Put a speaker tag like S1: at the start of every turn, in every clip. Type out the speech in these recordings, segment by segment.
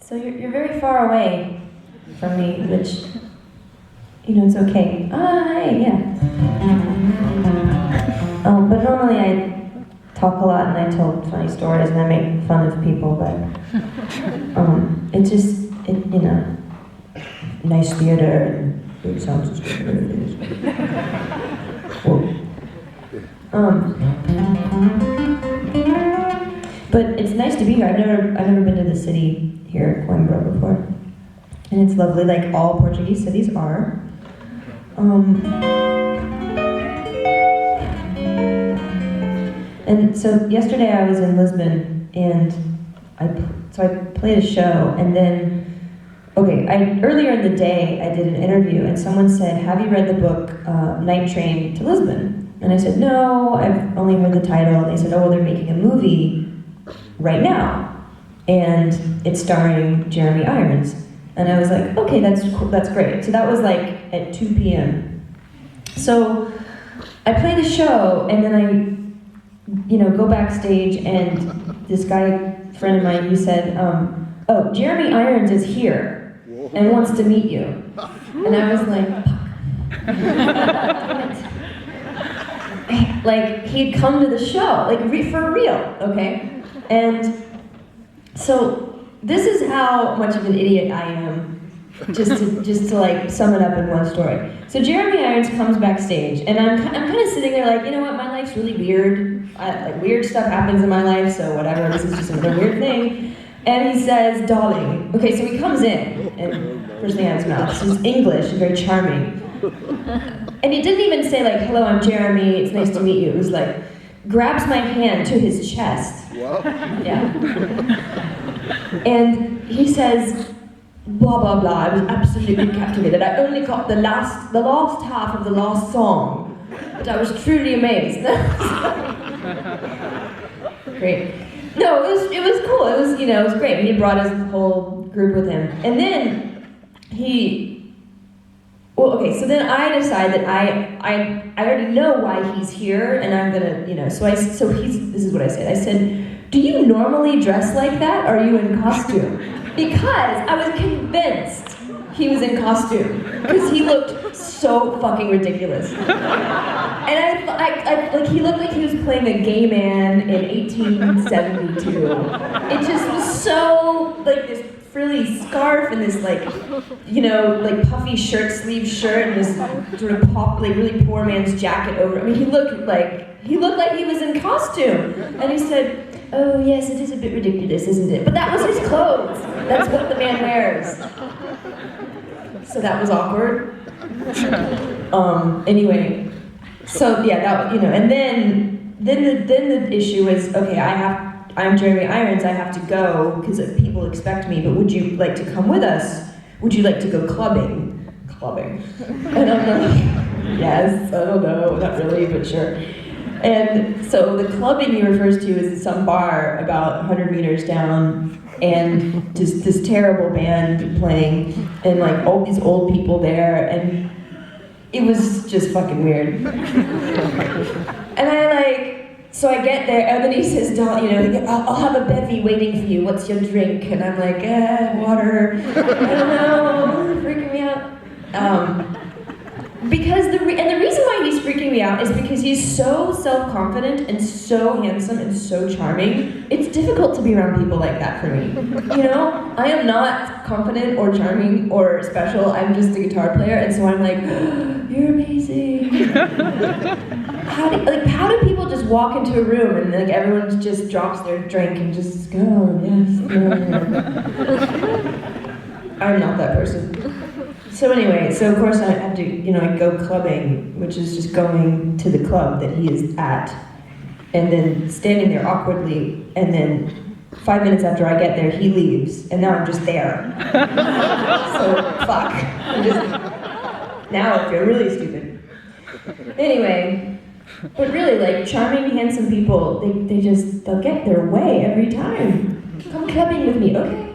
S1: So you're very far away from me, which, you know, it's okay. Hi, yeah. But normally I talk a lot and I tell funny stories and I make fun of people, but you know, nice theater and it sounds as good as it is. But it's nice to be here. I've never been to the city here, Coimbra, before, and it's lovely, like all Portuguese cities are. And so yesterday I was in Lisbon, and I played a show, and then earlier in the day I did an interview, and someone said, "Have you read the book Night Train to Lisbon?" And I said, "No, I've only heard the title." And they said, "Oh, well, they're making a movie right now, and it's starring Jeremy Irons." And I was like, "Okay, that's cool, that's great." So that was like at 2 p.m. So I play the show, and then I, you know, go backstage, and this guy, friend of mine, he said, "Oh, Jeremy Irons is here and wants to meet you." And I was like, like, he'd come to the show, like, for real, okay? And so this is how much of an idiot I am, just to like sum it up in one story. So Jeremy Irons comes backstage, and I'm kind of sitting there like, you know what, my life's really weird. Like, weird stuff happens in my life, so whatever, this is just another weird thing. And he says, "Darling." Okay, so he comes in, and first thing out of his mouth, so he's English, very charming. And he didn't even say like, "Hello, I'm Jeremy, it's nice to meet you." It was like, grabs my hand to his chest.
S2: Wow.
S1: Yeah. And he says, blah, blah, blah, "I was absolutely captivated. I only got the last half of the last song, but I was truly amazed." Great. No, it was cool. It was, you know, it was great. He brought his whole group with him. And then so then I decide that I already know why he's here, and I'm gonna, you know, this is what I said. I said, "Do you normally dress like that, or are you in costume?" Because I was convinced he was in costume, because he looked so fucking ridiculous. And he looked like he was playing a gay man in 1872. It just was so, like, this frilly scarf and this, like, you know, like puffy sleeve shirt and this sort of really poor man's jacket over. I mean, he looked like he was in costume. And he said, "Oh yes, it is a bit ridiculous, isn't it?" But that was his clothes. That's what the man wears. So that was awkward. Anyway, so yeah, that, you know, and then the issue is, okay, I'm Jeremy Irons, I have to go because people expect me, but would you like to come with us? Would you like to go clubbing? And I'm like, yes, I don't know, not really, but sure. And so the clubbing he refers to is some bar about 100 meters down, and just this terrible band playing, and like all these old people there, and it was just fucking weird. And so I get there, and then he says, you know, "I'll have a bevy waiting for you. What's your drink?" And I'm like, water. I don't know, freaking me out. Because the reason why he's freaking me out is because he's so self-confident and so handsome and so charming. It's difficult to be around people like that for me. You know, I am not confident or charming or special. I'm just a guitar player, and so I'm like, "You're amazing." How do people just walk into a room and like everyone just drops their drink and just go, "Yes." I'm not that person. So anyway, so of course I have to, you know, I go clubbing, which is just going to the club that he is at, and then standing there awkwardly, and then 5 minutes after I get there, he leaves, and now I'm just there. So, fuck. Now I feel really stupid. Anyway, but really, like, charming, handsome people, they'll get their way every time. "Come clubbing with me," okay.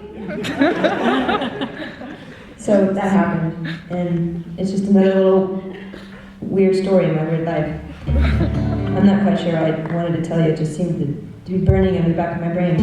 S1: So that happened, and it's just another little weird story in my weird life. I'm not quite sure I wanted to tell you, it just seemed to be burning in the back of my brain.